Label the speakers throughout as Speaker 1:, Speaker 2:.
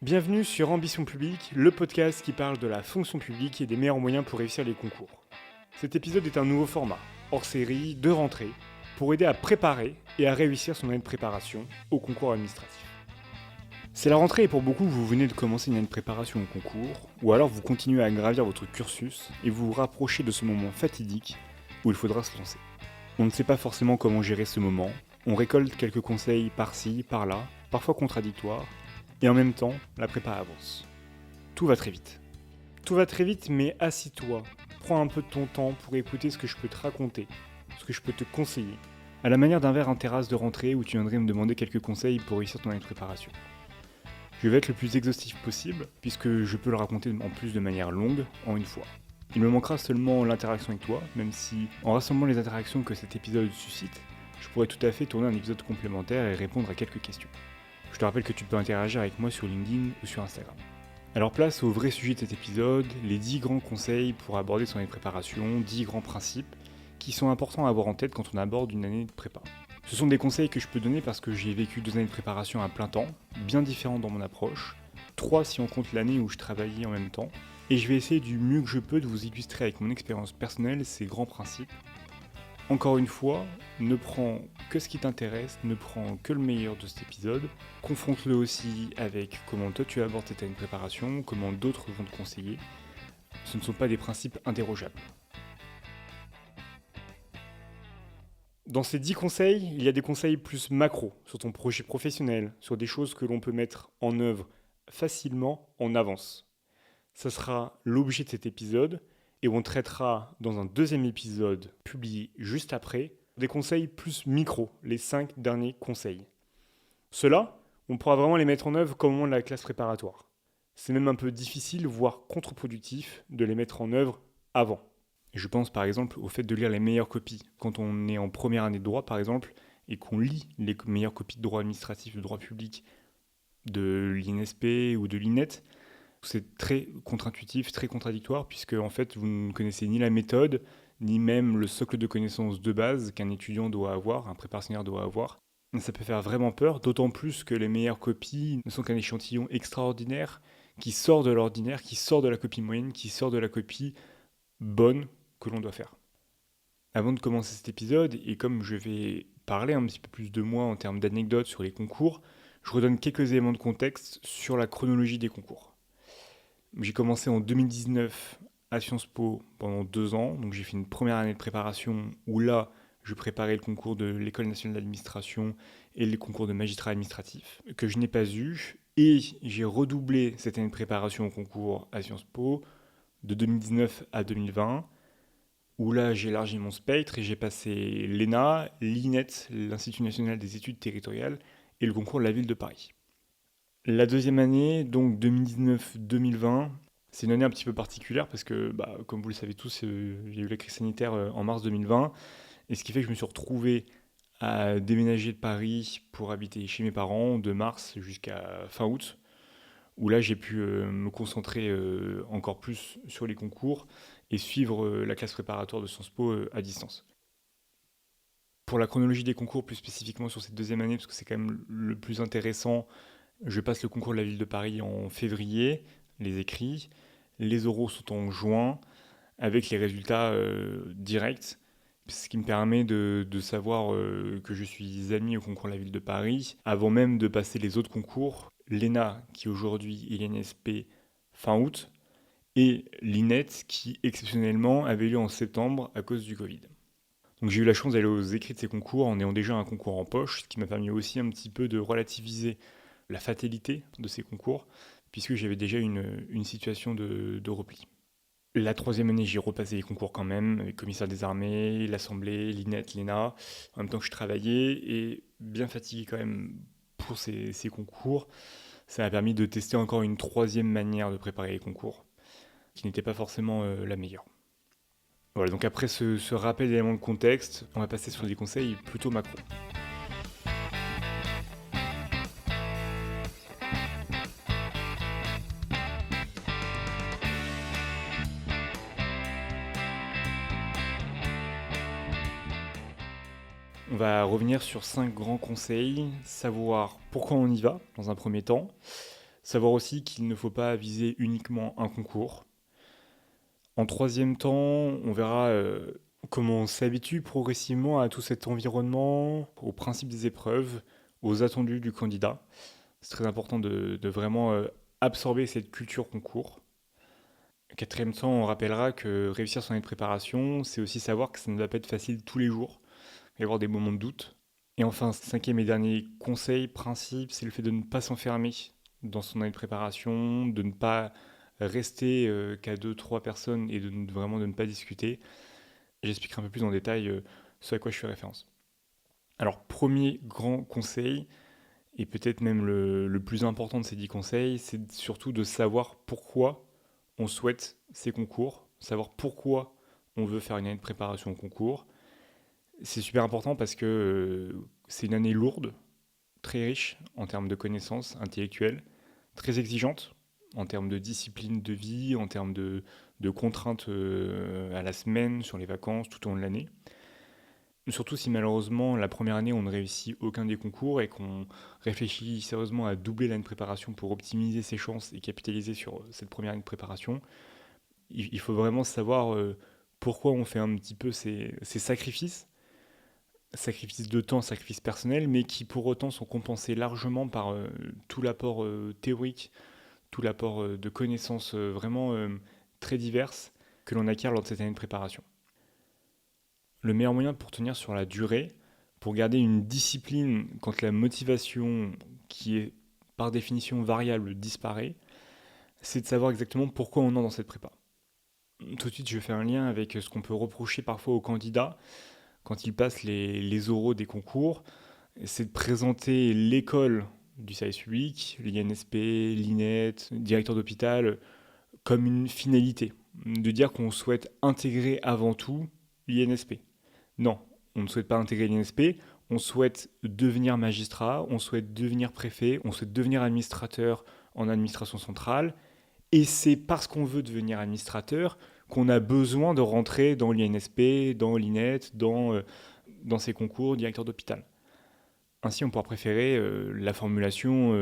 Speaker 1: Bienvenue sur Ambition Publique, le podcast qui parle de la fonction publique et des meilleurs moyens pour réussir les concours. Cet épisode est un nouveau format, hors série, de rentrée, pour aider à préparer et à réussir son année de préparation au concours administratif. C'est la rentrée et pour beaucoup, vous venez de commencer une année de préparation au concours, ou alors vous continuez à gravir votre cursus et vous vous rapprochez de ce moment fatidique où il faudra se lancer. On ne sait pas forcément comment gérer ce moment, on récolte quelques conseils par-ci, par-là, parfois contradictoires, et en même temps, la prépa avance. Tout va très vite. Tout va très vite, mais assis-toi, prends un peu de ton temps pour écouter ce que je peux te raconter, ce que je peux te conseiller, à la manière d'un verre en terrasse de rentrée où tu viendrais me demander quelques conseils pour réussir ton année de préparation. Je vais être le plus exhaustif possible, puisque je peux le raconter en plus de manière longue, en une fois. Il me manquera seulement l'interaction avec toi, même si, en rassemblant les interactions que cet épisode suscite, je pourrais tout à fait tourner un épisode complémentaire et répondre à quelques questions. Je te rappelle que tu peux interagir avec moi sur LinkedIn ou sur Instagram. Alors place au vrai sujet de cet épisode, les 10 grands conseils pour aborder son année de préparation, 10 grands principes qui sont importants à avoir en tête quand on aborde une année de prépa. Ce sont des conseils que je peux donner parce que j'ai vécu 2 années de préparation à plein temps, bien différentes dans mon approche, 3 si on compte l'année où je travaillais en même temps, et je vais essayer du mieux que je peux de vous illustrer avec mon expérience personnelle ces grands principes. Encore une fois, ne prends que ce qui t'intéresse, ne prends que le meilleur de cet épisode, confronte-le aussi avec comment toi tu abordes ta préparation, comment d'autres vont te conseiller. Ce ne sont pas des principes indérogeables. Dans ces 10 conseils, il y a des conseils plus macro sur ton projet professionnel, sur des choses que l'on peut mettre en œuvre facilement en avance. Ça sera l'objet de cet épisode et on traitera dans un deuxième épisode publié juste après des conseils plus micro, les 5 derniers conseils. Ceux-là, on pourra vraiment les mettre en œuvre comme au moment de la classe préparatoire. C'est même un peu difficile, voire contre-productif, de les mettre en œuvre avant. Je pense par exemple au fait de lire les meilleures copies. Quand on est en première année de droit par exemple, et qu'on lit les meilleures copies de droit administratif, de droit public de l'INSP ou de l'INET, c'est très contre-intuitif, très contradictoire, puisque en fait vous ne connaissez ni la méthode, ni même le socle de connaissances de base qu'un étudiant doit avoir, un préparationnaire doit avoir. Ça peut faire vraiment peur, d'autant plus que les meilleures copies ne sont qu'un échantillon extraordinaire, qui sort de l'ordinaire, qui sort de la copie moyenne, qui sort de la copie bonne que l'on doit faire. Avant de commencer cet épisode, et comme je vais parler un petit peu plus de moi en termes d'anecdotes sur les concours, je redonne quelques éléments de contexte sur la chronologie des concours. J'ai commencé en 2019 à Sciences Po pendant 2 ans, donc j'ai fait une première année de préparation où là, je préparais le concours de l'École nationale d'administration et les concours de magistrat administratif, que je n'ai pas eu, et j'ai redoublé cette année de préparation au concours à Sciences Po de 2019 à 2020, où là j'ai élargi mon spectre et j'ai passé l'ENA, l'INET, l'Institut national des études territoriales, et le concours de la ville de Paris. La deuxième année, donc 2019-2020, c'est une année un petit peu particulière parce que, comme vous le savez tous, j'ai eu la crise sanitaire en mars 2020, et ce qui fait que je me suis retrouvé à déménager de Paris pour habiter chez mes parents de mars jusqu'à fin août, où là j'ai pu me concentrer encore plus sur les concours et suivre la classe préparatoire de Sciences Po à distance. Pour la chronologie des concours, plus spécifiquement sur cette deuxième année, parce que c'est quand même le plus intéressant, je passe le concours de la ville de Paris en février, les écrits. Les oraux sont en juin, avec les résultats directs, ce qui me permet de savoir que je suis admis au concours de la ville de Paris, avant même de passer les autres concours, l'ENA, qui aujourd'hui est l'INSP fin août, et l'INET, qui exceptionnellement avait lieu en septembre à cause du Covid. Donc j'ai eu la chance d'aller aux écrits de ces concours en ayant déjà un concours en poche, ce qui m'a permis aussi un petit peu de relativiser la fatalité de ces concours, puisque j'avais déjà une situation de repli. La troisième année, j'ai repassé les concours quand même, avec commissaire des armées, l'Assemblée, l'INET, l'ENA, en même temps que je travaillais, et bien fatigué quand même pour ces concours. Ça m'a permis de tester encore une troisième manière de préparer les concours, qui n'était pas forcément la meilleure. Voilà, donc après ce rappel d'éléments de contexte, on va passer sur des conseils plutôt macro. On va revenir sur 5 grands conseils, savoir pourquoi on y va dans un premier temps, Savoir aussi qu'il ne faut pas viser uniquement un concours. En troisième temps, on verra comment on s'habitue progressivement à tout cet environnement, aux principes des épreuves, aux attendus du candidat. C'est très important de vraiment absorber cette culture concours. Quatrième temps, on rappellera que réussir son année de préparation, c'est aussi savoir que ça ne va pas être facile tous les jours. Il va y avoir des moments de doute. Et enfin, cinquième et dernier conseil, principe, c'est le fait de ne pas s'enfermer dans son année de préparation, de ne pas rester qu'à deux, trois personnes et vraiment de ne pas discuter. J'expliquerai un peu plus en détail ce à quoi je fais référence. Alors, premier grand conseil, et peut-être même le plus important de ces 10 conseils, c'est surtout de savoir pourquoi on souhaite ces concours, savoir pourquoi on veut faire une année de préparation au concours. C'est super important parce que c'est une année lourde, très riche en termes de connaissances intellectuelles, très exigeante en termes de discipline de vie, en termes de contraintes à la semaine, sur les vacances, tout au long de l'année. Surtout si malheureusement la première année on ne réussit aucun des concours et qu'on réfléchit sérieusement à doubler l'année de préparation pour optimiser ses chances et capitaliser sur cette première année de préparation, il faut vraiment savoir pourquoi on fait un petit peu ces sacrifices, sacrifices de temps, sacrifices personnels, mais qui pour autant sont compensés largement par tout l'apport théorique, tout l'apport de connaissances vraiment très diverses que l'on acquiert lors de cette année de préparation. Le meilleur moyen pour tenir sur la durée, pour garder une discipline quand la motivation, qui est par définition variable, disparaît, c'est de savoir exactement pourquoi on entre dans cette prépa. Tout de suite, je fais un lien avec ce qu'on peut reprocher parfois aux candidats quand ils passent les oraux des concours, c'est de présenter l'école du service public, l'INSP, l'INET, directeur d'hôpital, comme une finalité. De dire qu'on souhaite intégrer avant tout l'INSP. Non, on ne souhaite pas intégrer l'INSP, on souhaite devenir magistrat, on souhaite devenir préfet, on souhaite devenir administrateur en administration centrale, et c'est parce qu'on veut devenir administrateur qu'on a besoin de rentrer dans l'INSP, dans l'INET, dans ces concours directeur d'hôpital. Ainsi, on pourra préférer la formulation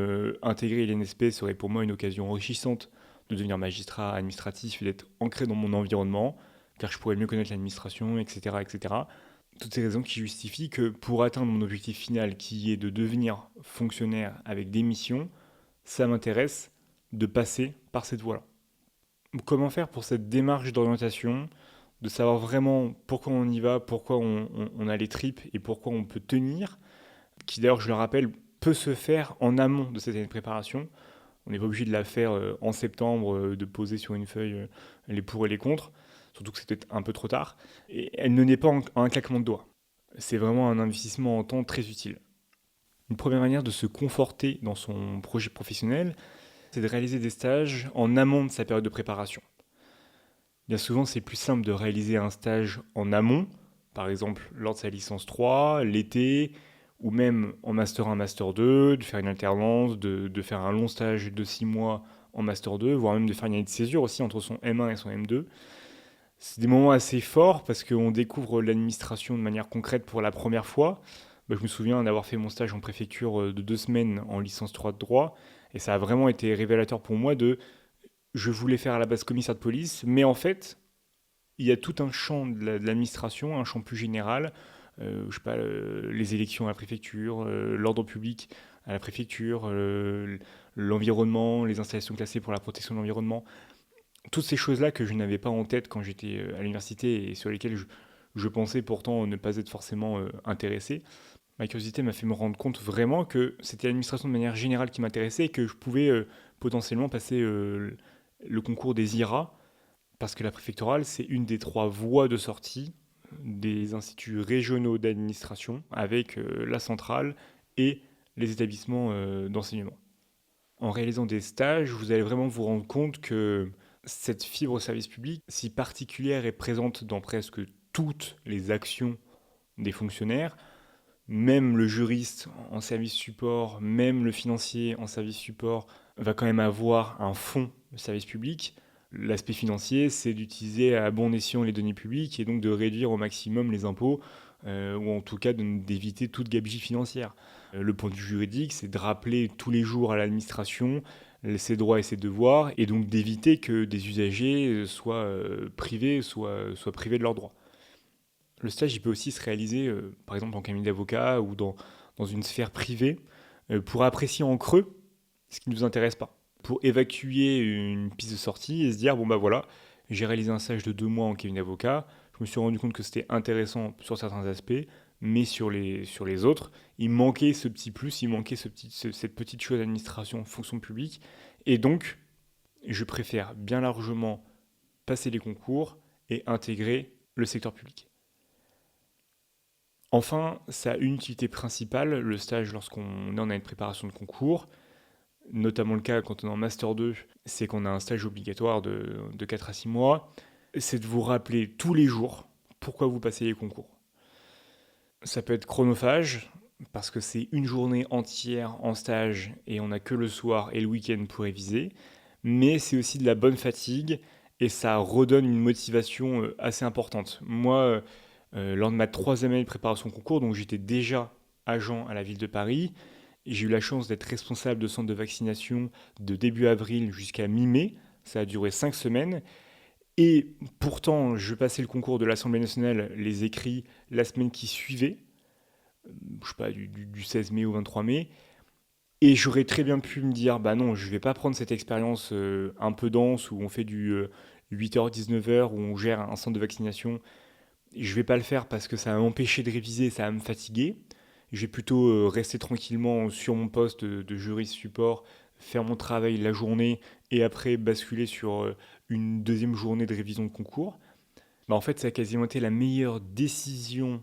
Speaker 1: intégrer l'INSP serait pour moi une occasion enrichissante de devenir magistrat administratif et d'être ancré dans mon environnement, car je pourrais mieux connaître l'administration, etc., etc. Toutes ces raisons qui justifient que pour atteindre mon objectif final, qui est de devenir fonctionnaire avec des missions, ça m'intéresse de passer par cette voie-là. Comment faire pour cette démarche d'orientation, de savoir vraiment pourquoi on y va, pourquoi on a les tripes et pourquoi on peut tenir, qui d'ailleurs, je le rappelle, peut se faire en amont de cette année de préparation. On n'est pas obligé de la faire en septembre, de poser sur une feuille les pour et les contre, surtout que c'est peut-être un peu trop tard. Et elle ne naît pas en un claquement de doigts. C'est vraiment un investissement en temps très utile. Une première manière de se conforter dans son projet professionnel, c'est de réaliser des stages en amont de sa période de préparation. Bien souvent, c'est plus simple de réaliser un stage en amont, par exemple lors de sa licence 3, l'été, ou même en Master 1, Master 2, de faire une alternance, de faire un long stage de 6 mois en Master 2, voire même de faire une année de césure aussi entre son M1 et son M2. C'est des moments assez forts parce qu'on découvre l'administration de manière concrète pour la première fois. Je me souviens d'avoir fait mon stage en préfecture de 2 semaines en licence 3 de droit, et ça a vraiment été révélateur pour moi de je voulais faire à la base commissaire de police, mais en fait, il y a tout un champ de l'administration, un champ plus général, je sais pas, les élections à la préfecture, l'ordre public à la préfecture, l'environnement, les installations classées pour la protection de l'environnement. Toutes ces choses-là que je n'avais pas en tête quand j'étais à l'université et sur lesquelles je pensais pourtant ne pas être forcément intéressé. Ma curiosité m'a fait me rendre compte vraiment que c'était l'administration de manière générale qui m'intéressait et que je pouvais potentiellement passer le concours des IRA, parce que la préfectorale, c'est une des 3 voies de sortie des instituts régionaux d'administration avec la centrale et les établissements d'enseignement. En réalisant des stages, vous allez vraiment vous rendre compte que cette fibre au service public, si particulière et présente dans presque toutes les actions des fonctionnaires, même le juriste en service support, même le financier en service support, va quand même avoir un fonds de service public. L'aspect financier, c'est d'utiliser à bon escient les deniers publics et donc de réduire au maximum les impôts ou en tout cas d'éviter toute gabegie financière. Le point de vue juridique, c'est de rappeler tous les jours à l'administration ses droits et ses devoirs, et donc d'éviter que des usagers soient privés de leurs droits. Le stage, il peut aussi se réaliser, par exemple, en cabinet d'avocat ou dans une sphère privée, pour apprécier en creux ce qui ne nous intéresse pas, pour évacuer une piste de sortie et se dire, bon bah voilà, j'ai réalisé un stage de 2 mois en cabinet d'avocat, je me suis rendu compte que c'était intéressant sur certains aspects, mais sur les autres, il manquait ce petit plus, il manquait cette petite chose d'administration, fonction publique, et donc, je préfère bien largement passer les concours et intégrer le secteur public. Enfin, ça a une utilité principale, le stage lorsqu'on est en année de préparation de concours, notamment le cas quand on est en Master 2, c'est qu'on a un stage obligatoire de 4 à 6 mois, c'est de vous rappeler tous les jours pourquoi vous passez les concours. Ça peut être chronophage, parce que c'est une journée entière en stage et on n'a que le soir et le week-end pour réviser, mais c'est aussi de la bonne fatigue et ça redonne une motivation assez importante. Moi, lors de ma 3e année de préparation au concours, donc j'étais déjà agent à la ville de Paris, et j'ai eu la chance d'être responsable de centre de vaccination de début avril jusqu'à mi-mai. Ça a duré 5 semaines. Et pourtant, je passais le concours de l'Assemblée nationale, les écrits, la semaine qui suivait, je sais pas, du 16 mai au 23 mai. Et j'aurais très bien pu me dire, bah non, je vais pas prendre cette expérience un peu dense où on fait du 8h-19h, où on gère un centre de vaccination. Je vais pas le faire parce que ça va m'empêcher de réviser, ça va me fatiguer. Je vais plutôt rester tranquillement sur mon poste de juriste support, faire mon travail la journée et après basculer sur une deuxième journée de révision de concours. Bah en fait, ça a quasiment été la meilleure décision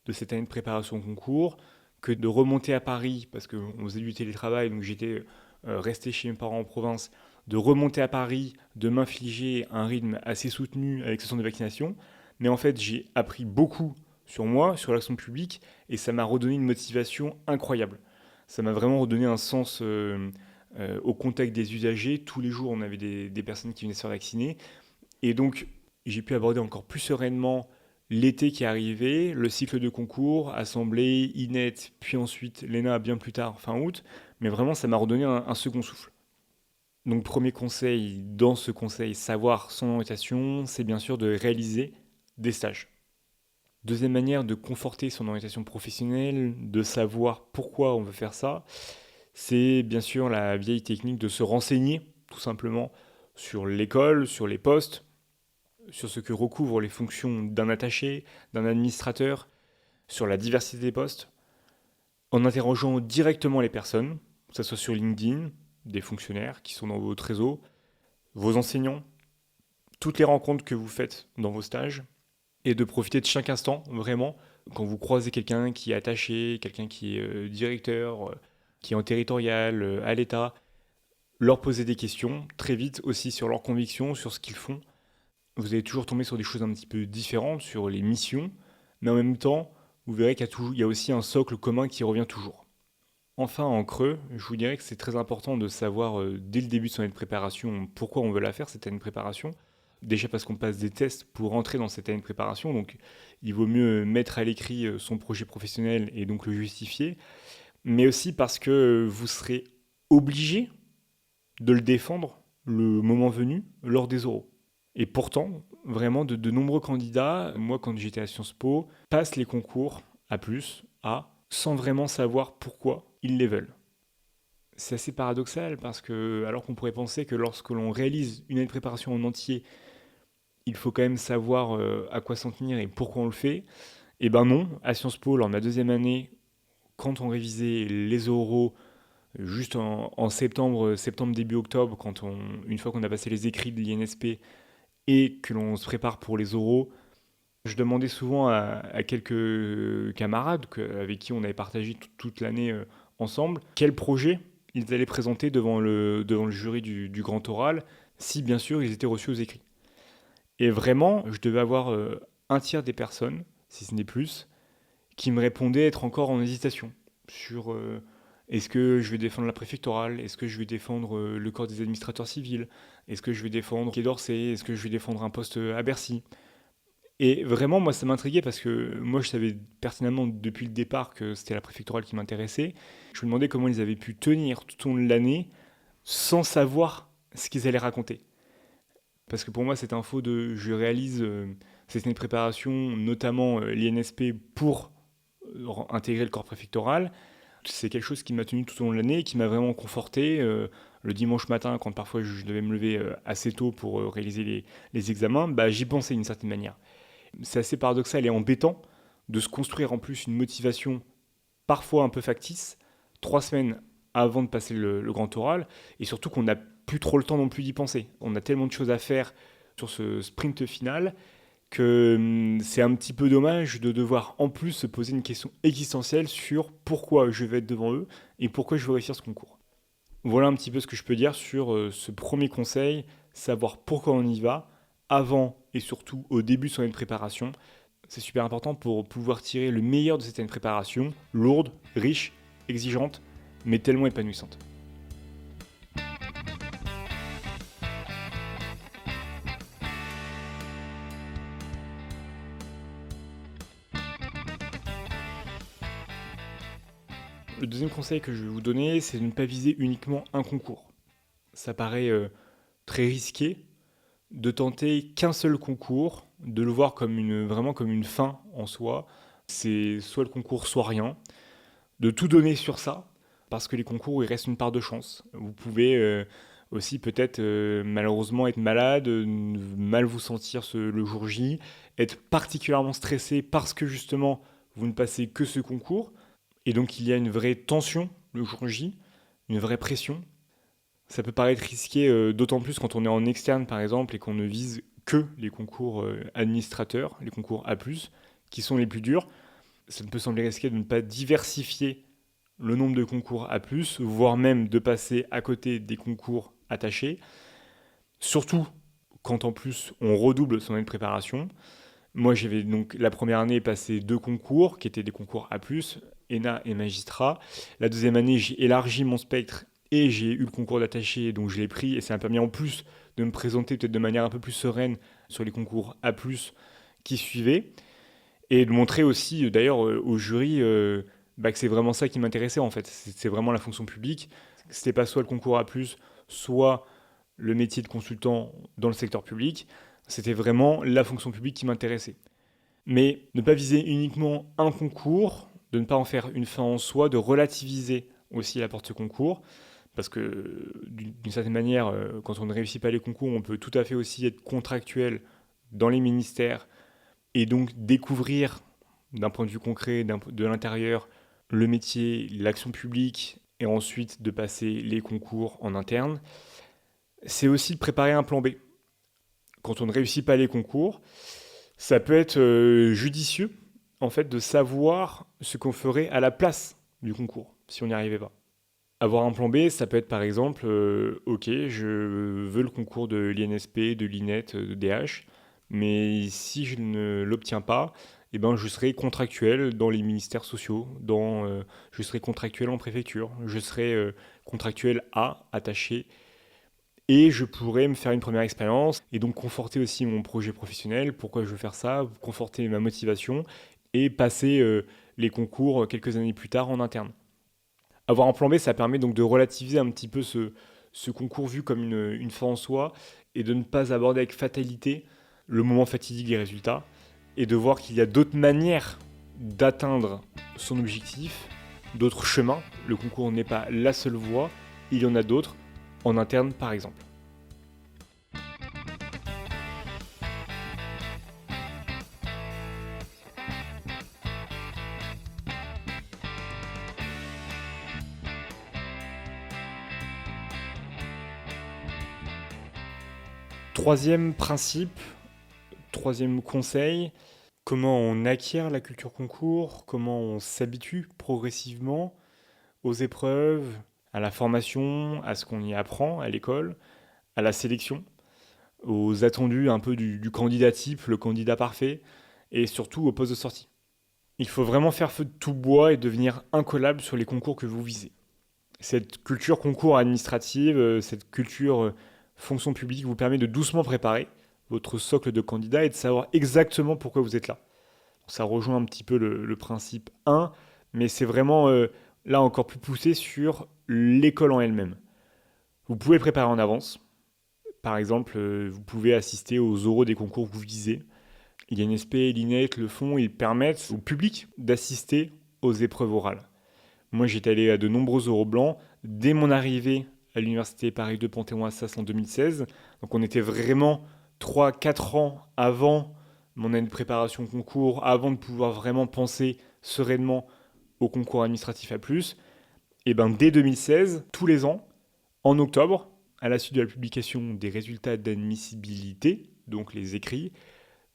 Speaker 1: de cette année de préparation au concours que de remonter à Paris, parce qu'on faisait du télétravail, donc j'étais resté chez mes parents en province, de remonter à Paris, de m'infliger un rythme assez soutenu avec ce centre de vaccination. Mais en fait, j'ai appris beaucoup sur moi, sur l'action publique, et ça m'a redonné une motivation incroyable. Ça m'a vraiment redonné un sens au contact des usagers. Tous les jours, on avait des personnes qui venaient se faire vacciner. Et donc, j'ai pu aborder encore plus sereinement l'été qui arrivait, le cycle de concours, assemblée, INET, puis ensuite l'ENA bien plus tard, fin août. Mais vraiment, ça m'a redonné un second souffle. Donc, premier conseil dans ce conseil, savoir son orientation, c'est bien sûr de réaliser des stages. Deuxième manière de conforter son orientation professionnelle, de savoir pourquoi on veut faire ça, c'est bien sûr la vieille technique de se renseigner, tout simplement, sur l'école, sur les postes, sur ce que recouvrent les fonctions d'un attaché, d'un administrateur, sur la diversité des postes, en interrogeant directement les personnes, que ce soit sur LinkedIn, des fonctionnaires qui sont dans votre réseau, vos enseignants, toutes les rencontres que vous faites dans vos stages, et de profiter de chaque instant, vraiment, quand vous croisez quelqu'un qui est attaché, quelqu'un qui est directeur, qui est en territorial, à l'État, leur poser des questions, très vite aussi sur leurs convictions, sur ce qu'ils font. Vous allez toujours tomber sur des choses un petit peu différentes, sur les missions, mais en même temps, vous verrez qu'il y a aussi un socle commun qui revient toujours. Enfin, en creux, je vous dirais que c'est très important de savoir dès le début de son année de préparation pourquoi on veut la faire, cette année de préparation. Déjà parce qu'on passe des tests pour rentrer dans cette année de préparation, donc il vaut mieux mettre à l'écrit son projet professionnel et donc le justifier, mais aussi parce que vous serez obligé de le défendre le moment venu lors des oraux. Et pourtant, vraiment, de nombreux candidats, moi quand j'étais à Sciences Po, passent les concours à plus, à, sans vraiment savoir pourquoi ils les veulent. C'est assez paradoxal parce que, alors qu'on pourrait penser que lorsque l'on réalise une année de préparation en entier, il faut quand même savoir à quoi s'en tenir et pourquoi on le fait, et ben non, à Sciences Po, lors de ma 2e année, quand on révisait les oraux, juste en septembre, début octobre, une fois qu'on a passé les écrits de l'INSP et que l'on se prépare pour les oraux, je demandais souvent à quelques camarades avec qui on avait partagé toute l'année ensemble quel projet ils allaient présenter devant le jury du grand oral, si bien sûr ils étaient reçus aux écrits. Et vraiment, je devais avoir un tiers des personnes, si ce n'est plus, qui me répondaient être encore en hésitation sur est-ce que je vais défendre la préfectorale, est-ce que je vais défendre le corps des administrateurs civils, est-ce que je vais défendre Quai d'Orsay, est-ce que je vais défendre un poste à Bercy. Et vraiment, moi, ça m'intriguait parce que moi, je savais pertinemment depuis le départ que c'était la préfectorale qui m'intéressait. Je me demandais comment ils avaient pu tenir tout au long de l'année sans savoir ce qu'ils allaient raconter. Parce que pour moi, cette info de je réalise cette année de préparation, notamment l'INSP pour intégrer le corps préfectoral, c'est quelque chose qui m'a tenu tout au long de l'année et qui m'a vraiment conforté. Le dimanche matin, quand parfois je devais me lever assez tôt pour réaliser les examens, bah, j'y pensais d'une certaine manière. C'est assez paradoxal et embêtant de se construire en plus une motivation parfois un peu factice, 3 semaines avant de passer le grand oral, et surtout qu'on n'a plus trop le temps non plus d'y penser. On a tellement de choses à faire sur ce sprint final que c'est un petit peu dommage de devoir en plus se poser une question existentielle sur pourquoi je vais être devant eux et pourquoi je veux réussir ce concours. Voilà un petit peu ce que je peux dire sur ce premier conseil, savoir pourquoi on y va, avant et surtout au début de son année de préparation. C'est super important pour pouvoir tirer le meilleur de cette année de préparation, lourde, riche, exigeante, mais tellement épanouissante. Le deuxième conseil que je vais vous donner, c'est de ne pas viser uniquement un concours. Ça paraît très risqué de tenter qu'un seul concours, de le voir vraiment comme une fin en soi. C'est soit le concours, soit rien. De tout donner sur ça, parce que les concours, il reste une part de chance. Vous pouvez aussi peut-être malheureusement être malade, mal vous sentir le jour J, être particulièrement stressé parce que justement vous ne passez que ce concours, et donc il y a une vraie tension le jour J, une vraie pression. Ça peut paraître risqué, d'autant plus quand on est en externe par exemple et qu'on ne vise que les concours administrateurs, les concours A+, qui sont les plus durs. Ça peut sembler risqué de ne pas diversifier le nombre de concours A+, voire même de passer à côté des concours attachés. Surtout quand en plus on redouble son année de préparation. Moi j'avais donc la première année passé 2 concours qui étaient des concours A+, ENA et magistrat. La deuxième année j'ai élargi mon spectre et j'ai eu le concours d'attaché, donc je l'ai pris et ça m'a permis en plus de me présenter peut-être de manière un peu plus sereine sur les concours A+, qui suivaient. Et de montrer aussi, d'ailleurs, au jury que c'est vraiment ça qui m'intéressait en fait. C'est vraiment la fonction publique. C'était pas soit le concours A+, soit le métier de consultant dans le secteur public. C'était vraiment la fonction publique qui m'intéressait. Mais ne pas viser uniquement un concours, de ne pas en faire une fin en soi, de relativiser aussi l'apport de ce concours. Parce que d'une certaine manière, quand on ne réussit pas les concours, on peut tout à fait aussi être contractuel dans les ministères et donc découvrir d'un point de vue concret, de l'intérieur, le métier, l'action publique, et ensuite de passer les concours en interne. C'est aussi de préparer un plan B. Quand on ne réussit pas les concours, ça peut être judicieux, en fait, de savoir ce qu'on ferait à la place du concours, si on n'y arrivait pas. Avoir un plan B, ça peut être par exemple, ok, je veux le concours de l'INSP, de l'INET, de DH, mais si je ne l'obtiens pas, eh ben, je serai contractuel dans les ministères sociaux, je serai contractuel en préfecture, je serai contractuel attaché, et je pourrais me faire une première expérience, et donc conforter aussi mon projet professionnel, pourquoi je veux faire ça, conforter ma motivation, et passer les concours quelques années plus tard en interne. Avoir un plan B, ça permet donc de relativiser un petit peu ce concours vu comme une fin en soi et de ne pas aborder avec fatalité le moment fatidique des résultats et de voir qu'il y a d'autres manières d'atteindre son objectif, d'autres chemins. Le concours n'est pas la seule voie, il y en a d'autres, en interne par exemple. Troisième principe, troisième conseil, comment on acquiert la culture concours, comment on s'habitue progressivement aux épreuves, à la formation, à ce qu'on y apprend à l'école, à la sélection, aux attendus un peu du candidat type, le candidat parfait, et surtout au poste de sortie. Il faut vraiment faire feu de tout bois et devenir incollable sur les concours que vous visez. Cette culture concours administrative, cette culture fonction publique vous permet de doucement préparer votre socle de candidats et de savoir exactement pourquoi vous êtes là. Ça rejoint un petit peu le principe 1, mais c'est vraiment là encore plus poussé sur l'école en elle-même. Vous pouvez le préparer en avance. Par exemple, vous pouvez assister aux oraux des concours que vous visez. L'INSP, l'INET le font, ils permettent au public d'assister aux épreuves orales. Moi, j'étais allé à de nombreux oraux blancs dès mon arrivée à l'université Paris 2 Panthéon-Assas en 2016. Donc on était vraiment 3-4 ans avant mon année de préparation concours, avant de pouvoir vraiment penser sereinement au concours administratif A+. Et ben dès 2016, tous les ans, en octobre, à la suite de la publication des résultats d'admissibilité, donc les écrits,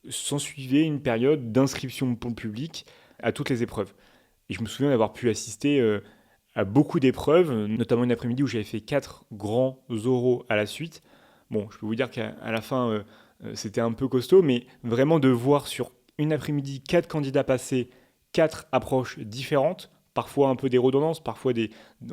Speaker 1: s'ensuivait une période d'inscription pour le public à toutes les épreuves. Et je me souviens d'avoir pu assister à beaucoup d'épreuves, notamment une après-midi où j'avais fait 4 grands oraux à la suite. Bon, je peux vous dire qu'à la fin, c'était un peu costaud, mais vraiment de voir sur une après-midi 4 candidats passer, 4 approches différentes, parfois un peu des redondances, parfois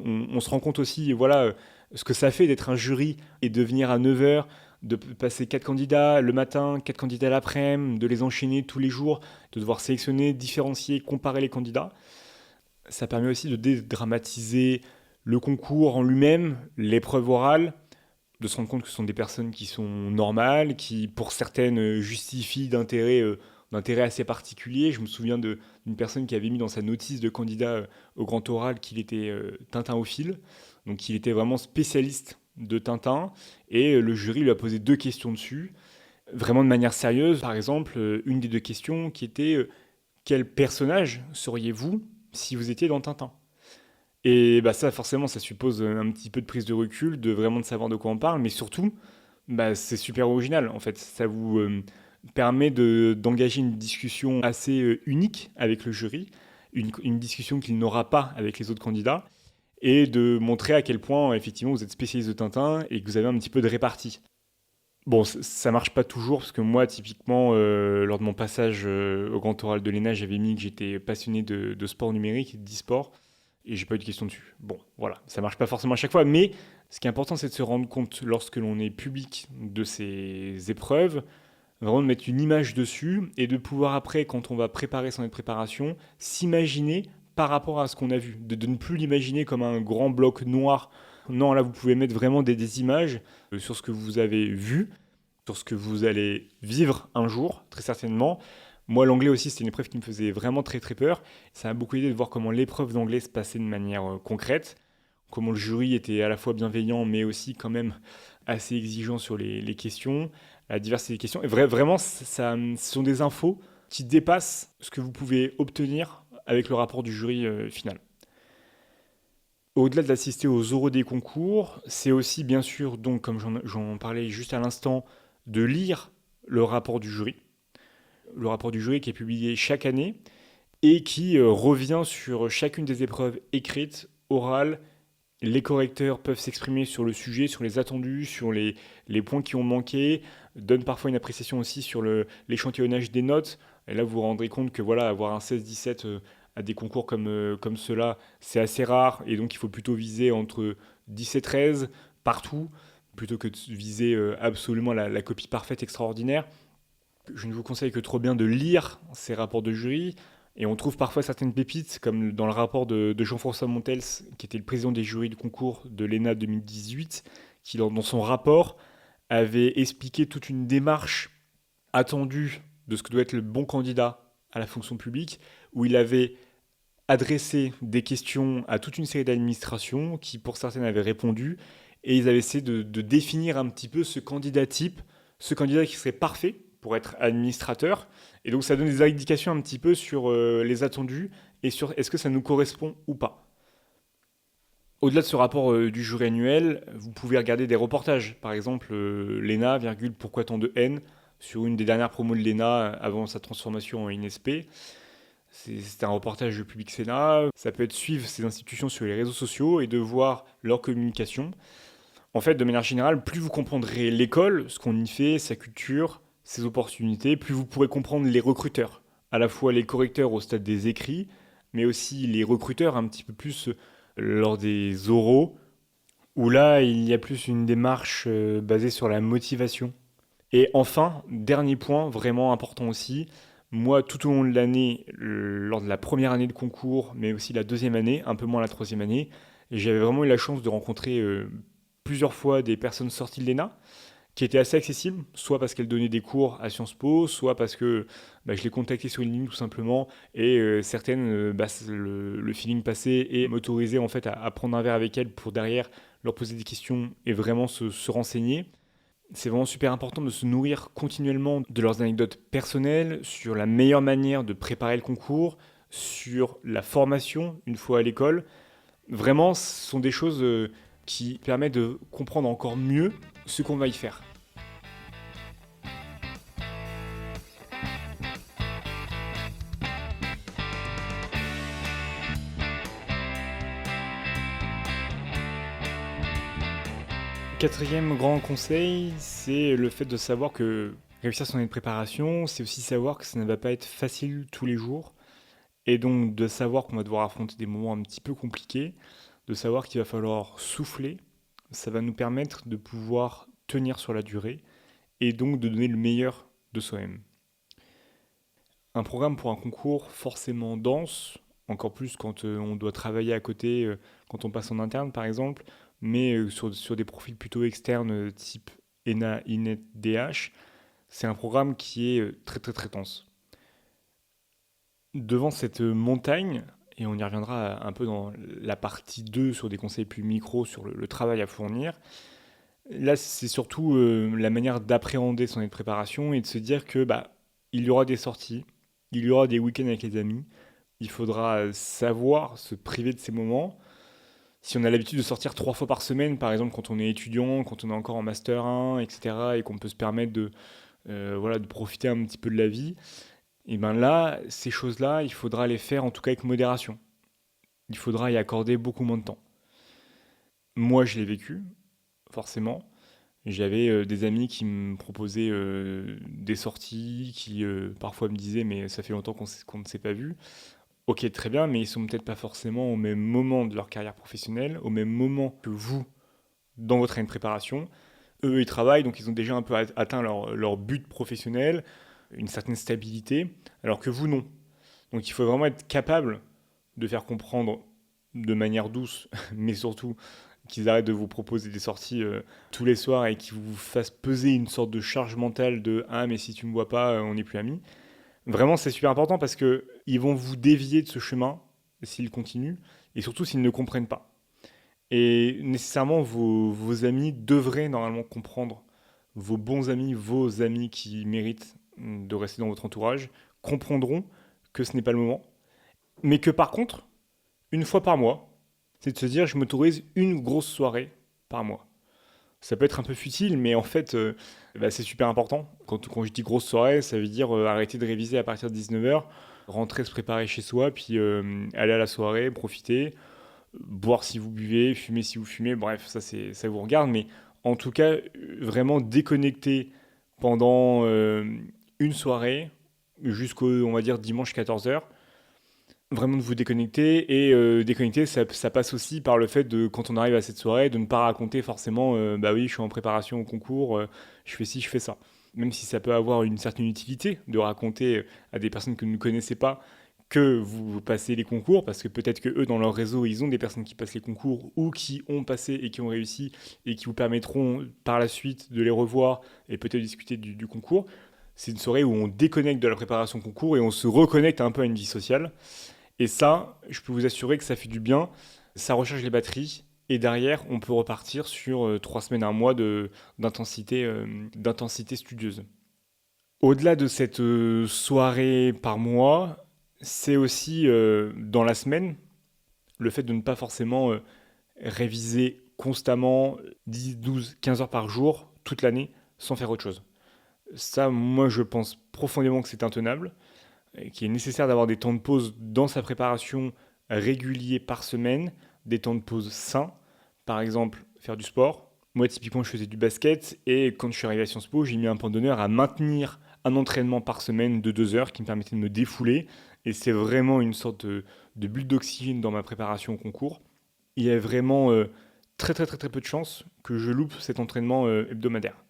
Speaker 1: on se rend compte aussi, voilà, ce que ça fait d'être un jury et de venir à 9h, de passer 4 candidats le matin, 4 candidats l'après-midi, de les enchaîner tous les jours, de devoir sélectionner, différencier, comparer les candidats. Ça permet aussi de dédramatiser le concours en lui-même, l'épreuve orale, de se rendre compte que ce sont des personnes qui sont normales, qui pour certaines justifient d'intérêt assez particulier. Je me souviens d'une personne qui avait mis dans sa notice de candidat au grand oral qu'il était Tintin-ophile, donc qu'il était vraiment spécialiste de Tintin, et le jury lui a posé 2 questions dessus, vraiment de manière sérieuse. Par exemple, une des 2 questions qui était quel personnage seriez-vous si vous étiez dans Tintin? Et bah ça, forcément, ça suppose un petit peu de prise de recul, de vraiment de savoir de quoi on parle, mais surtout, bah, c'est super original. En fait, ça vous permet d'engager une discussion assez unique avec le jury, une discussion qu'il n'aura pas avec les autres candidats, et de montrer à quel point, effectivement, vous êtes spécialiste de Tintin et que vous avez un petit peu de répartie. Bon, ça marche pas toujours, parce que moi, typiquement, lors de mon passage au grand oral de l'ENA, j'avais mis que j'étais passionné de sport numérique, d'e-sport, et j'ai pas eu de question dessus. Bon, voilà, ça marche pas forcément à chaque fois, mais ce qui est important, c'est de se rendre compte, lorsque l'on est public de ces épreuves, vraiment de mettre une image dessus, et de pouvoir après, quand on va préparer son aide de préparation, s'imaginer par rapport à ce qu'on a vu, de ne plus l'imaginer comme un grand bloc noir. Non, là, vous pouvez mettre vraiment des images sur ce que vous avez vu, sur ce que vous allez vivre un jour, très certainement. Moi, l'anglais aussi, c'était une épreuve qui me faisait vraiment très très peur. Ça m'a beaucoup aidé de voir comment l'épreuve d'anglais se passait de manière concrète, comment le jury était à la fois bienveillant, mais aussi quand même assez exigeant sur les questions, la diversité des questions. Et vraiment, ce sont des infos qui dépassent ce que vous pouvez obtenir avec le rapport du jury final. Au-delà d'assister aux oraux des concours, c'est aussi bien sûr, donc comme j'en parlais juste à l'instant, de lire le rapport du jury. Le rapport du jury qui est publié chaque année et qui revient sur chacune des épreuves écrites, orales. Les correcteurs peuvent s'exprimer sur le sujet, sur les attendus, sur les points qui ont manqué, donnent parfois une appréciation aussi sur l'échantillonnage des notes. Et là, vous vous rendrez compte que voilà, avoir un 16-17 à des concours comme ceux-là, c'est assez rare, et donc il faut plutôt viser entre 10 et 13 partout, plutôt que de viser absolument la copie parfaite extraordinaire. Je ne vous conseille que trop bien de lire ces rapports de jury, et on trouve parfois certaines pépites, comme dans le rapport de Jean-François Montels, qui était le président des jurys du concours de l'ENA 2018, qui dans son rapport avait expliqué toute une démarche attendue de ce que doit être le bon candidat à la fonction publique, où il avait adressé des questions à toute une série d'administrations qui, pour certaines, avaient répondu, et ils avaient essayé de définir un petit peu ce candidat type, ce candidat qui serait parfait pour être administrateur. Et donc ça donne des indications un petit peu sur les attendus et sur est-ce que ça nous correspond ou pas. Au-delà de ce rapport du jury annuel, vous pouvez regarder des reportages. Par exemple, l'ENA, pourquoi tant de haine, sur une des dernières promos de l'ENA avant sa transformation en INSP. C'est un reportage du Public Sénat. Ça peut être suivre ces institutions sur les réseaux sociaux et de voir leur communication. En fait, de manière générale, plus vous comprendrez l'école, ce qu'on y fait, sa culture, ses opportunités, plus vous pourrez comprendre les recruteurs. À la fois les correcteurs au stade des écrits, mais aussi les recruteurs un petit peu plus lors des oraux, où là, il y a plus une démarche basée sur la motivation Et enfin, dernier point, vraiment important aussi, moi tout au long de l'année, lors de la première année de concours, mais aussi la deuxième année, un peu moins la troisième année, j'avais vraiment eu la chance de rencontrer plusieurs fois des personnes sorties de l'ENA qui étaient assez accessibles, soit parce qu'elles donnaient des cours à Sciences Po, soit parce que je les contactais sur une ligne tout simplement, et certaines, le feeling passait et m'autorisaient en fait à prendre un verre avec elles pour derrière leur poser des questions et vraiment se renseigner. C'est vraiment super important de se nourrir continuellement de leurs anecdotes personnelles sur la meilleure manière de préparer le concours, sur la formation une fois à l'école. Vraiment, ce sont des choses qui permettent de comprendre encore mieux ce qu'on va y faire. Quatrième grand conseil, c'est le fait de savoir que réussir son année de préparation, c'est aussi savoir que ça ne va pas être facile tous les jours, et donc de savoir qu'on va devoir affronter des moments un petit peu compliqués, de savoir qu'il va falloir souffler, ça va nous permettre de pouvoir tenir sur la durée, et donc de donner le meilleur de soi-même. Un programme pour un concours forcément dense, encore plus quand on doit travailler à côté, quand on passe en interne par exemple, mais sur des profils plutôt externes type ENA, INET, DH, c'est un programme qui est très très très dense. Devant cette montagne, et on y reviendra un peu dans la partie 2 sur des conseils plus micro sur le travail à fournir, là c'est surtout la manière d'appréhender son année de préparation et de se dire que il y aura des sorties, il y aura des week-ends avec les amis, il faudra savoir se priver de ces moments. Si on a l'habitude de sortir 3 fois par semaine, par exemple quand on est étudiant, quand on est encore en master 1, etc., et qu'on peut se permettre de profiter un petit peu de la vie, et bien là, ces choses-là, il faudra les faire en tout cas avec modération. Il faudra y accorder beaucoup moins de temps. Moi, je l'ai vécu, forcément. J'avais des amis qui me proposaient des sorties, qui parfois me disaient mais ça fait longtemps qu'on ne s'est pas vu. Ok, très bien, mais ils sont peut-être pas forcément au même moment de leur carrière professionnelle, au même moment que vous dans votre année de préparation. Eux, ils travaillent, donc ils ont déjà un peu atteint leur but professionnel, une certaine stabilité, alors que vous, non. Donc il faut vraiment être capable de faire comprendre de manière douce, mais surtout qu'ils arrêtent de vous proposer des sorties tous les soirs et qu'ils vous fassent peser une sorte de charge mentale de «Ah mais si tu me vois pas, on n'est plus amis». Vraiment c'est super important parce que ils vont vous dévier de ce chemin s'ils continuent et surtout s'ils ne comprennent pas. Et nécessairement vos amis devraient normalement comprendre, vos bons amis, vos amis qui méritent de rester dans votre entourage, comprendront que ce n'est pas le moment, mais que par contre, une fois par mois, c'est de se dire je m'autorise une grosse soirée par mois. Ça peut être un peu futile, mais en fait, c'est super important. Quand je dis grosse soirée, ça veut dire arrêter de réviser à partir de 19h, rentrer se préparer chez soi, puis aller à la soirée, profiter, boire si vous buvez, fumer si vous fumez, bref, ça vous regarde, mais en tout cas, vraiment déconnecter pendant une soirée, jusqu'au, on va dire, dimanche 14h, vraiment de vous déconnecter et déconnecter ça passe aussi par le fait de quand on arrive à cette soirée de ne pas raconter forcément bah oui je suis en préparation au concours je fais ci je fais ça, même si ça peut avoir une certaine utilité de raconter à des personnes que vous ne connaissez pas que vous passez les concours parce que peut-être que eux dans leur réseau ils ont des personnes qui passent les concours ou qui ont passé et qui ont réussi et qui vous permettront par la suite de les revoir et peut-être discuter du concours. C'est une soirée où on déconnecte de la préparation concours et on se reconnecte un peu à une vie sociale et ça, je peux vous assurer que ça fait du bien, ça recharge les batteries, et derrière, on peut repartir sur 3 semaines, un mois d'intensité studieuse. Au-delà de cette soirée par mois, c'est aussi dans la semaine, le fait de ne pas forcément réviser constamment 10, 12, 15 heures par jour, toute l'année, sans faire autre chose. Ça, moi, je pense profondément que c'est intenable, qu'il est nécessaire d'avoir des temps de pause dans sa préparation réguliers par semaine, des temps de pause sains, par exemple faire du sport. Moi typiquement je faisais du basket et quand je suis arrivé à Sciences Po j'ai mis un point d'honneur à maintenir un entraînement par semaine de 2 heures qui me permettait de me défouler et c'est vraiment une sorte de bulle d'oxygène dans ma préparation au concours. Il y a vraiment très très très très peu de chances que je loupe cet entraînement hebdomadaire.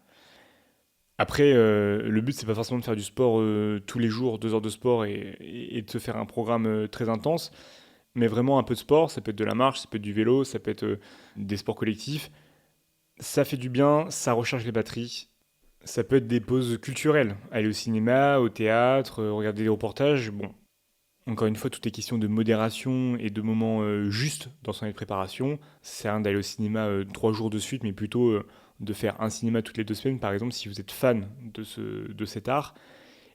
Speaker 1: Après, le but, c'est pas forcément de faire du sport tous les jours, 2 heures de sport et de se faire un programme très intense, mais vraiment un peu de sport, ça peut être de la marche, ça peut être du vélo, ça peut être des sports collectifs. Ça fait du bien, ça recharge les batteries. Ça peut être des pauses culturelles, aller au cinéma, au théâtre, regarder des reportages. Bon, encore une fois, tout est question de modération et de moments justes dans son année de préparation. Ça sert à rien d'aller au cinéma 3 jours de suite, mais plutôt de faire un cinéma toutes les 2 semaines, par exemple, si vous êtes fan de cet art.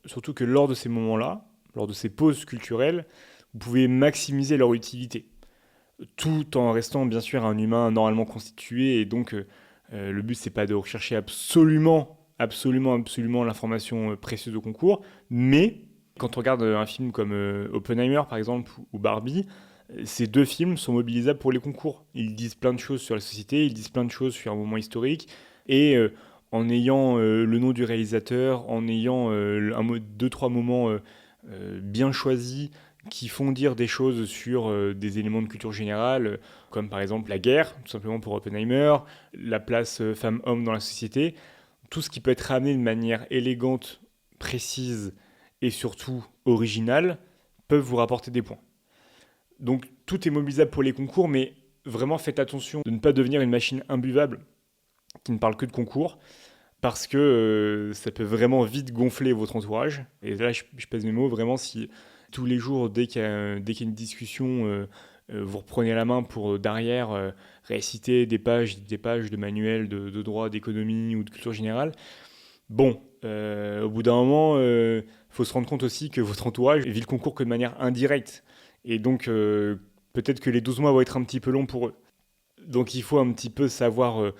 Speaker 1: Surtout que lors de ces moments-là, lors de ces pauses culturelles, vous pouvez maximiser leur utilité, tout en restant bien sûr un humain normalement constitué. Et donc, le but, c'est pas de rechercher absolument l'information précieuse au concours, mais quand on regarde un film comme Oppenheimer, par exemple, ou Barbie, ces 2 films sont mobilisables pour les concours. Ils disent plein de choses sur la société, ils disent plein de choses sur un moment historique, et en ayant le nom du réalisateur, en ayant deux, trois moments bien choisis qui font dire des choses sur des éléments de culture générale, comme par exemple la guerre, tout simplement pour Oppenheimer, la place femme-homme dans la société, tout ce qui peut être ramené de manière élégante, précise et surtout originale, peuvent vous rapporter des points. Donc tout est mobilisable pour les concours, mais vraiment faites attention de ne pas devenir une machine imbuvable qui ne parle que de concours, parce que ça peut vraiment vite gonfler votre entourage. Et là, je pèse mes mots, vraiment, si tous les jours, dès qu'il y a une discussion, vous reprenez la main pour derrière réciter des pages de manuels de droit, d'économie ou de culture générale, bon, au bout d'un moment, faut se rendre compte aussi que votre entourage vit le concours que de manière indirecte. Et donc, peut-être que les 12 mois vont être un petit peu longs pour eux. Donc, il faut un petit peu savoir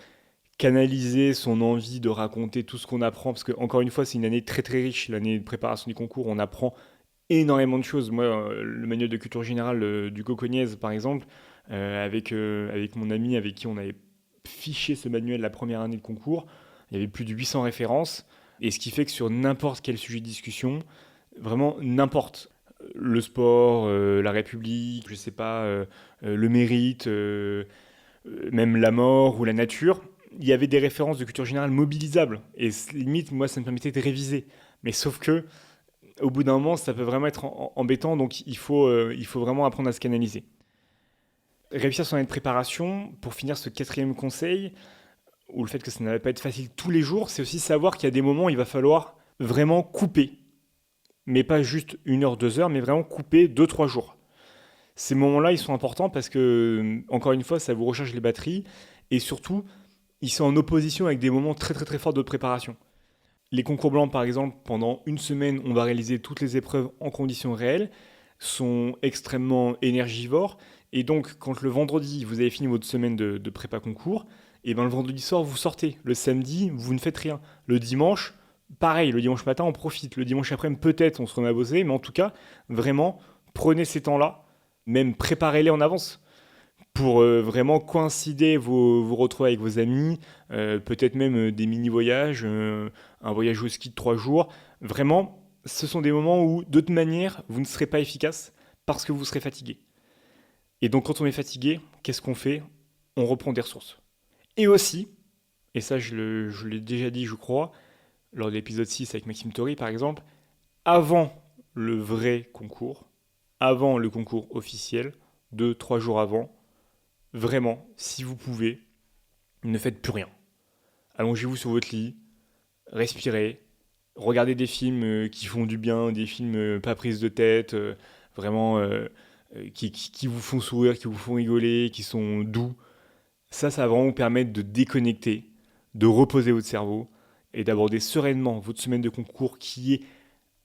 Speaker 1: canaliser son envie de raconter tout ce qu'on apprend, parce que encore une fois, c'est une année très très riche, l'année de préparation du concours, on apprend énormément de choses. Moi, le manuel de culture générale du Cocognaise, par exemple, avec mon ami avec qui on avait fiché ce manuel la première année de concours, il y avait plus de 800 références, et ce qui fait que sur n'importe quel sujet de discussion, vraiment n'importe, le sport, la République, je sais pas, le mérite, même la mort ou la nature, il y avait des références de culture générale mobilisables. Et limite, moi, ça me permettait de réviser. Mais sauf que, au bout d'un moment, ça peut vraiment être embêtant, donc il faut vraiment apprendre à se canaliser. Réussir son année de préparation, pour finir ce 4e conseil, ou le fait que ça ne va pas être facile tous les jours, c'est aussi savoir qu'il y a des moments où il va falloir vraiment couper. Mais pas juste 1 heure, 2 heures, mais vraiment couper 2, 3 jours. Ces moments-là, ils sont importants parce que, encore une fois, ça vous recharge les batteries, et surtout, ils sont en opposition avec des moments très très très forts de préparation. Les concours blancs, par exemple, pendant une semaine, on va réaliser toutes les épreuves en conditions réelles, sont extrêmement énergivores, et donc quand le vendredi, vous avez fini votre semaine de prépa concours, et ben le vendredi soir, vous sortez. Le samedi, vous ne faites rien. Le dimanche, pareil, le dimanche matin, on profite. Le dimanche après, peut-être, on se remet à bosser, mais en tout cas, vraiment, prenez ces temps-là, même préparez-les en avance pour vraiment coïncider vos retrouvailles avec vos amis, peut-être même des mini-voyages, un voyage au ski de 3 jours. Vraiment, ce sont des moments où, de toute manière, vous ne serez pas efficace parce que vous serez fatigué. Et donc, quand on est fatigué, qu'est-ce qu'on fait? On reprend des ressources. Et aussi, et ça je l'ai déjà dit, je crois, lors de l'épisode 6 avec Maxime Tori, par exemple, avant le vrai concours, avant le concours officiel, 2, 3 jours avant, vraiment, si vous pouvez, ne faites plus rien. Allongez-vous sur votre lit, respirez, regardez des films qui font du bien, des films pas prises de tête, vraiment qui vous font sourire, qui vous font rigoler, qui sont doux. Ça va vraiment vous permettre de déconnecter, de reposer votre cerveau et d'aborder sereinement votre semaine de concours qui est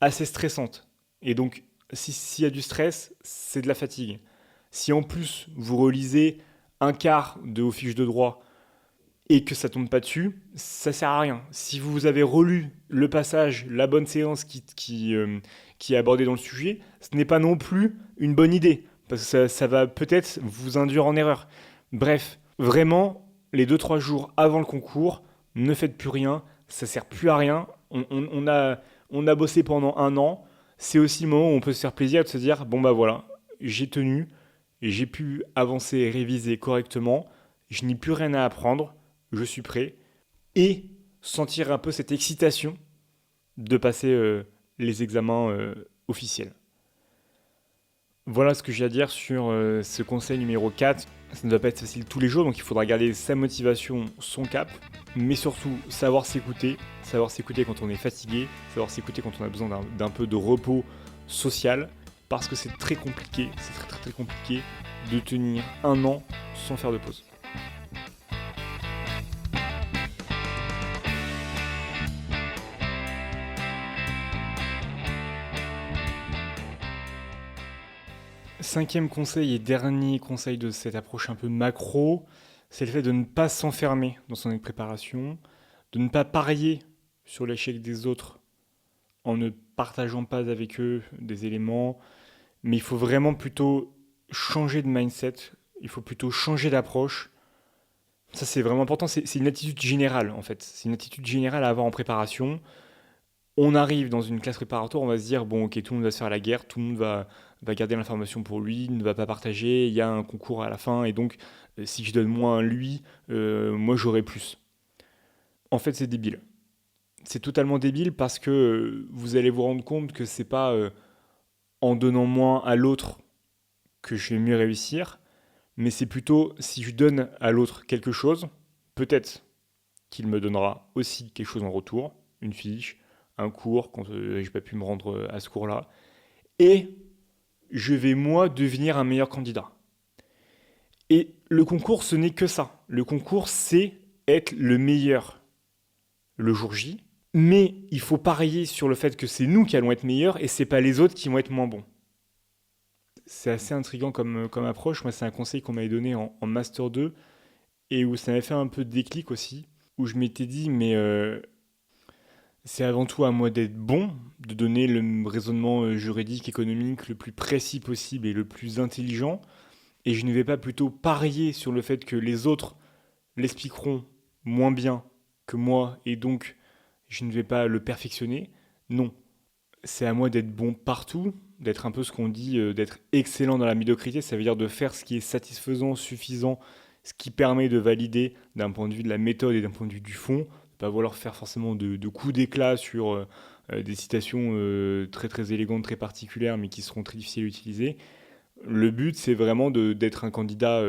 Speaker 1: assez stressante. Et donc, s'il y a du stress, c'est de la fatigue. Si en plus vous relisez un quart de vos fiches de droit et que ça tombe pas dessus, ça sert à rien. Si vous avez relu le passage, la bonne séance qui est abordée dans le sujet, ce n'est pas non plus une bonne idée, parce que ça va peut-être vous induire en erreur. Bref, vraiment, les 2, 3 jours avant le concours, ne faites plus rien, ça sert plus à rien. On a bossé pendant un an, c'est aussi le moment où on peut se faire plaisir et de se dire, bon bah voilà, j'ai tenu, j'ai pu avancer et réviser correctement, je n'ai plus rien à apprendre, je suis prêt. Et sentir un peu cette excitation de passer les examens officiels. Voilà ce que j'ai à dire sur ce conseil numéro 4. Ça ne va pas être facile tous les jours, donc il faudra garder sa motivation, son cap, mais surtout savoir s'écouter quand on est fatigué, savoir s'écouter quand on a besoin d'un peu de repos social, parce que c'est très compliqué, c'est très très très compliqué de tenir un an sans faire de pause. Cinquième conseil et dernier conseil de cette approche un peu macro, c'est le fait de ne pas s'enfermer dans son année de préparation, de ne pas parier sur l'échec des autres en ne partageant pas avec eux des éléments, mais il faut vraiment plutôt changer de mindset, il faut plutôt changer d'approche. Ça c'est vraiment important, c'est une attitude générale en fait, c'est une attitude générale à avoir en préparation. On arrive dans une classe préparatoire, on va se dire, bon ok, tout le monde va se faire la guerre, tout le monde va garder l'information pour lui, ne va pas partager, il y a un concours à la fin, et donc si je donne moins à lui, moi j'aurai plus. En fait c'est débile. C'est totalement débile parce que vous allez vous rendre compte que c'est pas en donnant moins à l'autre que je vais mieux réussir, mais c'est plutôt si je donne à l'autre quelque chose, peut-être qu'il me donnera aussi quelque chose en retour, une fiche, un cours quand j'ai pas pu me rendre à ce cours-là, et je vais moi devenir un meilleur candidat. Et le concours, ce n'est que ça. Le concours, c'est être le meilleur le jour J, mais il faut parier sur le fait que c'est nous qui allons être meilleurs et c'est pas les autres qui vont être moins bons. C'est assez intriguant comme approche. Moi, c'est un conseil qu'on m'avait donné en Master 2 et où ça m'avait fait un peu de déclic aussi, où je m'étais dit, mais c'est avant tout à moi d'être bon, de donner le raisonnement juridique, économique le plus précis possible et le plus intelligent. Et je ne vais pas plutôt parier sur le fait que les autres l'expliqueront moins bien que moi et donc je ne vais pas le perfectionner. Non, c'est à moi d'être bon partout, d'être un peu ce qu'on dit, d'être excellent dans la médiocrité. Ça veut dire de faire ce qui est satisfaisant, suffisant, ce qui permet de valider d'un point de vue de la méthode et d'un point de vue du fond, pas vouloir faire forcément de coups d'éclat sur des citations très très élégantes, très particulières, mais qui seront très difficiles à utiliser. Le but, c'est vraiment d'être un candidat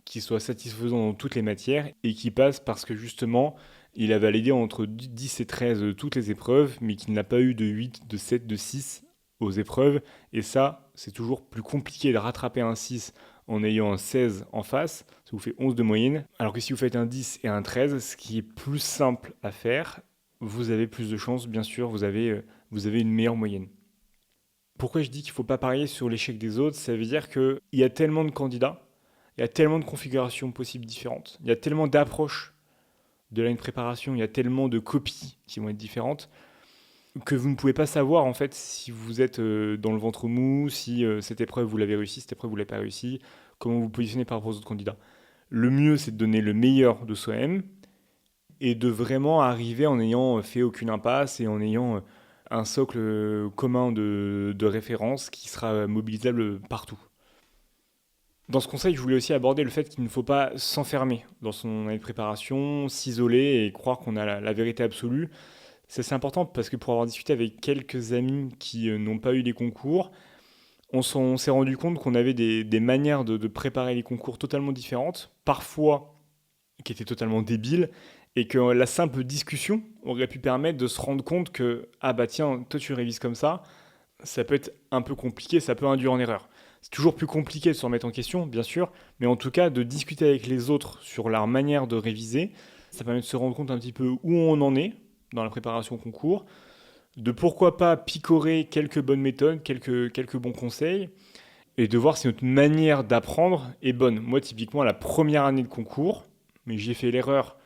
Speaker 1: qui soit satisfaisant dans toutes les matières et qui passe parce que justement, il a validé entre 10 et 13 toutes les épreuves, mais qu'il n'a pas eu de 8, de 7, de 6 aux épreuves. Et ça, c'est toujours plus compliqué de rattraper un 6 en ayant un 16 en face, ça vous fait 11 de moyenne, alors que si vous faites un 10 et un 13, ce qui est plus simple à faire, vous avez plus de chances, bien sûr, vous avez une meilleure moyenne. Pourquoi je dis qu'il ne faut pas parier sur l'échec des autres? Ça veut dire qu'il y a tellement de candidats, il y a tellement de configurations possibles différentes, il y a tellement d'approches de la préparation, il y a tellement de copies qui vont être différentes, que vous ne pouvez pas savoir en fait si vous êtes dans le ventre mou, si cette épreuve vous l'avez réussi, cette épreuve vous l'avez pas réussi, comment vous vous positionnez par rapport aux autres candidats. Le mieux c'est de donner le meilleur de soi-même et de vraiment arriver en n'ayant fait aucune impasse et en ayant un socle commun de référence qui sera mobilisable partout. Dans ce conseil, je voulais aussi aborder le fait qu'il ne faut pas s'enfermer dans son année de préparation, s'isoler et croire qu'on a la vérité absolue. C'est important parce que pour avoir discuté avec quelques amis qui n'ont pas eu les concours, on s'est rendu compte qu'on avait des manières de préparer les concours totalement différentes, parfois qui étaient totalement débiles, et que la simple discussion aurait pu permettre de se rendre compte que ah bah tiens, toi tu révises comme ça peut être un peu compliqué, ça peut induire en erreur. C'est toujours plus compliqué de se remettre en question, bien sûr, mais en tout cas de discuter avec les autres sur leur manière de réviser, ça permet de se rendre compte un petit peu où on en est dans la préparation au concours, de pourquoi pas picorer quelques bonnes méthodes, quelques bons conseils, et de voir si notre manière d'apprendre est bonne. Moi, typiquement, à la première année de concours, mais j'ai fait l'erreur,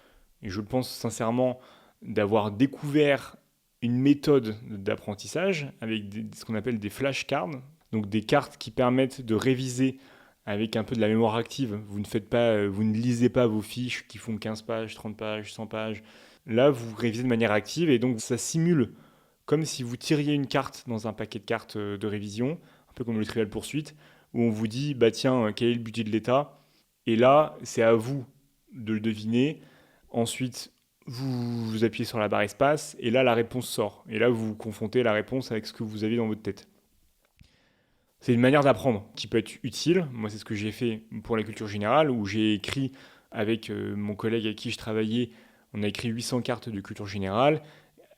Speaker 1: et je le pense sincèrement, d'avoir découvert une méthode d'apprentissage avec ce qu'on appelle des flashcards, donc des cartes qui permettent de réviser avec un peu de la mémoire active. Vous ne lisez pas vos fiches qui font 15 pages, 30 pages, 100 pages. Là, vous révisez de manière active et donc ça simule comme si vous tiriez une carte dans un paquet de cartes de révision, un peu comme le Trivial Poursuite, où on vous dit, bah tiens, quel est le budget de l'État? Et là, c'est à vous de le deviner. Ensuite, vous appuyez sur la barre espace, et là, la réponse sort. Et là, vous confrontez la réponse avec ce que vous avez dans votre tête. C'est une manière d'apprendre qui peut être utile. Moi, c'est ce que j'ai fait pour la culture générale, où j'ai écrit avec mon collègue avec qui je travaillais, on a écrit 800 cartes de culture générale,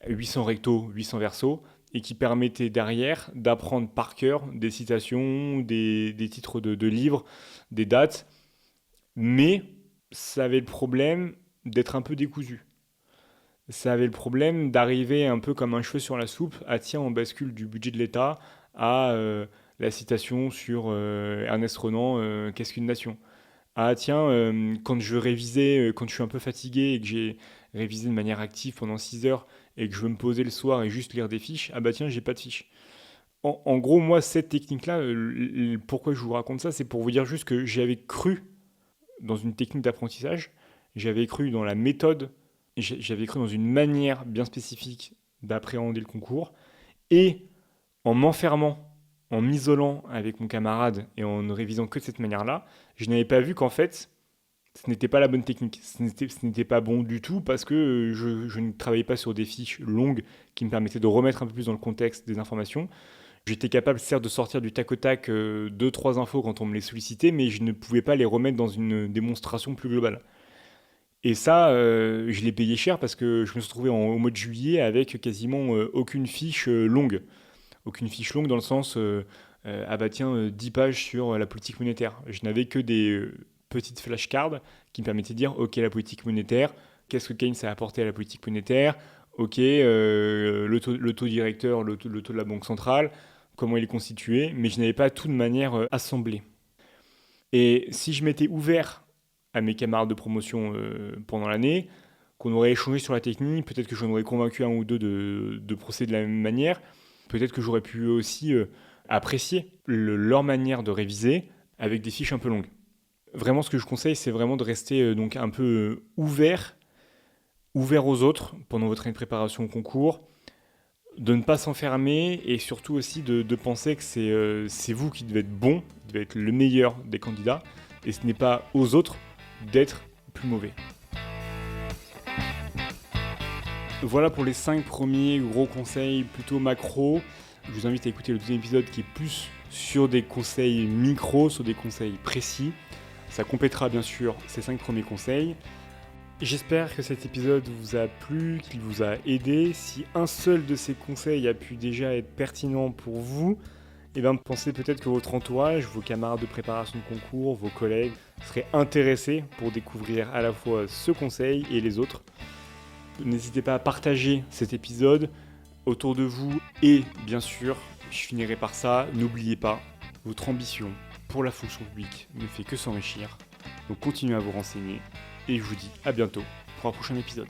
Speaker 1: 800 recto, 800 verso, et qui permettait derrière d'apprendre par cœur des citations, des titres de livres, des dates. Mais ça avait le problème d'être un peu décousu. Ça avait le problème d'arriver un peu comme un cheveu sur la soupe. Ah tiens, on bascule du budget de l'État à la citation sur Ernest Renan, Qu'est-ce qu'une nation? Ah tiens, quand je révisais, quand je suis un peu fatigué et que j'ai révisé de manière active pendant 6 heures et que je veux me poser le soir et juste lire des fiches, ah bah tiens, j'ai pas de fiches. En gros, moi, cette technique-là, pourquoi je vous raconte ça, c'est pour vous dire juste que j'avais cru dans une technique d'apprentissage, j'avais cru dans la méthode, j'avais cru dans une manière bien spécifique d'appréhender le concours, et en m'enfermant, en m'isolant avec mon camarade et en ne révisant que de cette manière-là, je n'avais pas vu qu'en fait, ce n'était pas la bonne technique. Ce n'était pas bon du tout parce que je ne travaillais pas sur des fiches longues qui me permettaient de remettre un peu plus dans le contexte des informations. J'étais capable, certes, de sortir du tac au tac 2-3 infos quand on me les sollicitait, mais je ne pouvais pas les remettre dans une démonstration plus globale. Et ça, je l'ai payé cher parce que je me suis retrouvé au mois de juillet avec quasiment aucune fiche longue. Aucune fiche longue dans le sens, ah bah tiens, 10 pages sur la politique monétaire. Je n'avais que des petites flashcards qui me permettaient de dire, ok, la politique monétaire, qu'est-ce que Keynes a apporté à la politique monétaire, ok, le taux directeur, le taux de la Banque centrale, comment il est constitué, mais je n'avais pas tout de manière assemblée. Et si je m'étais ouvert à mes camarades de promotion pendant l'année, qu'on aurait échangé sur la technique, peut-être que j'en aurais convaincu un ou deux de procéder de la même manière, peut-être que j'aurais pu aussi apprécier leur manière de réviser avec des fiches un peu longues. Vraiment, ce que je conseille, c'est vraiment de rester donc un peu ouvert aux autres pendant votre année de préparation au concours, de ne pas s'enfermer et surtout aussi de penser que c'est vous qui devez être bon, qui devez être le meilleur des candidats, et ce n'est pas aux autres d'être plus mauvais. Voilà pour les 5 premiers gros conseils plutôt macro. Je vous invite à écouter le deuxième épisode qui est plus sur des conseils micro, sur des conseils précis. Ça complétera bien sûr ces 5 premiers conseils. J'espère que cet épisode vous a plu, qu'il vous a aidé. Si un seul de ces conseils a pu déjà être pertinent pour vous, pensez peut-être que votre entourage, vos camarades de préparation de concours, vos collègues, seraient intéressés pour découvrir à la fois ce conseil et les autres. N'hésitez pas à partager cet épisode autour de vous et bien sûr, je finirai par ça, n'oubliez pas, votre ambition pour la fonction publique ne fait que s'enrichir. Donc continuez à vous renseigner et je vous dis à bientôt pour un prochain épisode.